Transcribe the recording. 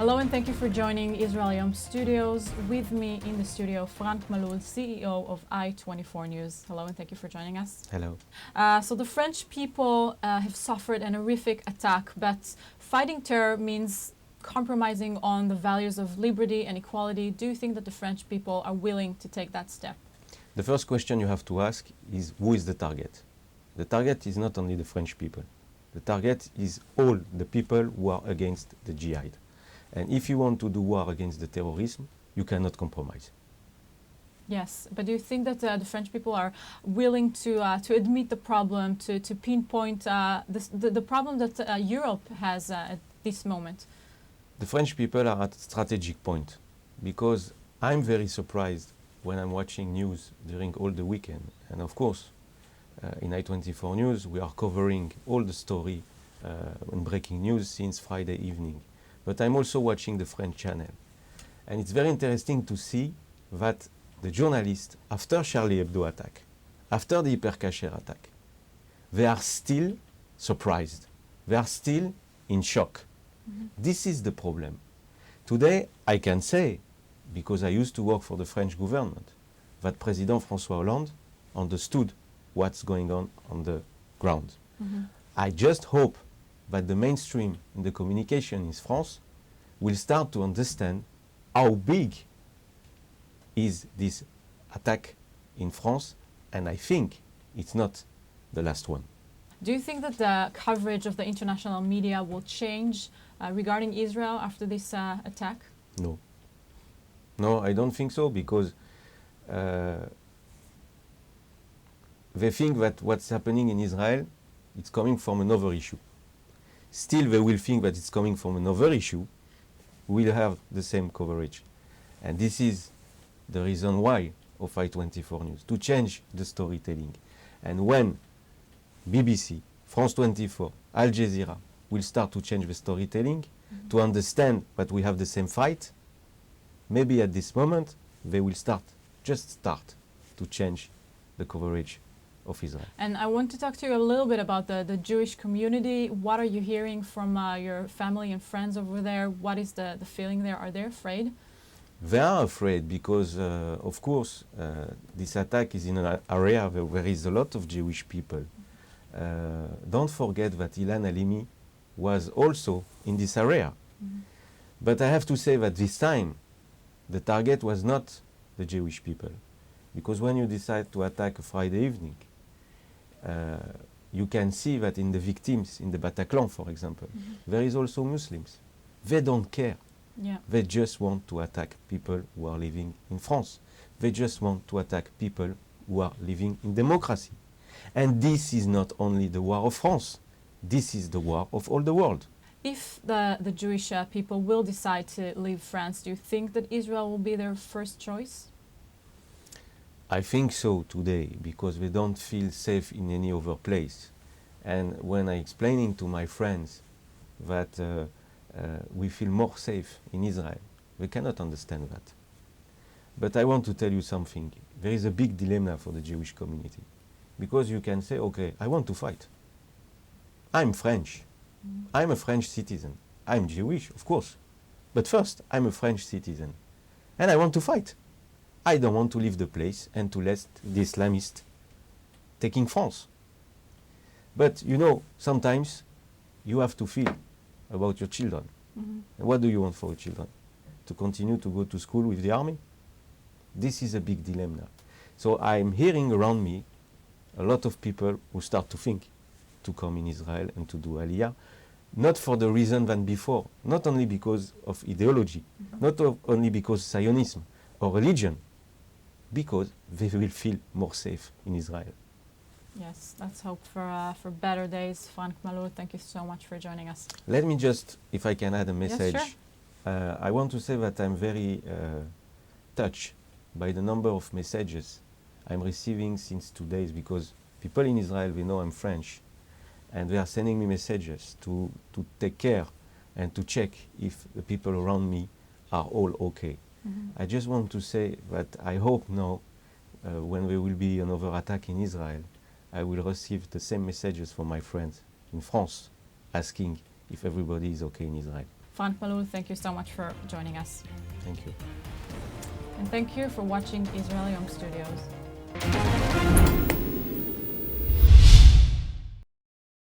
Hello and thank you for joining Israel Hayom Studios. With me in the studio, Melloul, CEO of I24 News. Hello and thank you for joining us. Hello. So the French people have suffered an horrific attack, but fighting terror means compromising on the values of liberty and equality. Do you think that the French people are willing to take that step? The first question you have to ask is, who is the target? The target is not only the French people. The target is all the people who are against the jihad. And if you want to do war against the terrorism, you cannot compromise. Yes, but do you think that the French people are willing to admit the problem, to pinpoint the problem that Europe has at this moment? The French people are at a strategic point, because I'm very surprised when I'm watching news during all the weekend. And of course, in I24 News, we are covering all the story and breaking news since Friday evening. But I'm also watching the French channel. And it's very interesting to see that the journalists, after Charlie Hebdo attack, after the Hypercacher attack, they are still surprised. They are still in shock. Mm-hmm. This is the problem. Today, I can say, because I used to work for the French government, that President François Hollande understood what's going on the ground. Mm-hmm. I just hope that the mainstream in the communication in France will start to understand how big is this attack in France, and I think it's not the last one. Do you think that the coverage of the international media will change regarding Israel after this attack? No. No, I don't think so, because they think that what's happening in Israel, it's coming from another issue. Still, they will think that it's coming from another issue. We'll have the same coverage. And this is the reason why of I24 News, to change the storytelling. And when BBC, France 24, Al Jazeera will start to change the storytelling, to understand that we have the same fight, maybe at this moment they will start to change the coverage of Israel. And I want to talk to you a little bit about the Jewish community. What are you hearing from your family and friends over there? What is the feeling there? Are they afraid? They are afraid because, of course, this attack is in an area where there is a lot of Jewish people. Don't forget that Ilan Halimi was also in this area. Mm-hmm. But I have to say that this time, the target was not the Jewish people. Because when you decide to attack a Friday evening, you can see that in the victims, in the Bataclan, for example, there is also Muslims. They don't care. Yeah. They just want to attack people who are living in France. They just want to attack people who are living in democracy. And this is not only the war of France. This is the war of all the world. If the Jewish people will decide to leave France, do you think that Israel will be their first choice? I think so today, because they don't feel safe in any other place. And when I'm explaining to my friends that we feel more safe in Israel, they cannot understand that. But I want to tell you something. There is a big dilemma for the Jewish community. Because you can say, okay, I want to fight. I'm French. I'm a French citizen. I'm Jewish, of course. But first, I'm a French citizen. And I want to fight. I don't want to leave the place and to let the Islamists taking France. But you know, sometimes you have to feel about your children. Mm-hmm. And what do you want for your children? To continue to go to school with the army? This is a big dilemma. So I'm hearing around me a lot of people who start to think to come in Israel and to do Aliyah, not for the reason than before, not only because of ideology, not only because Zionism or religion, because they will feel more safe in Israel. Yes, let's hope for better days. Melloul, thank you so much for joining us. Let me just, if I can add a message. Yes, sure. I want to say that I'm very touched by the number of messages I'm receiving since 2 days, because people in Israel, they know I'm French, and they are sending me messages to take care and to check if the people around me are all okay. Mm-hmm. I just want to say that I hope now, when there will be another attack in Israel, I will receive the same messages from my friends in France, asking if everybody is okay in Israel. Frank Melloul, thank you so much for joining us. Thank you. And thank you for watching Israel Hayom Studios.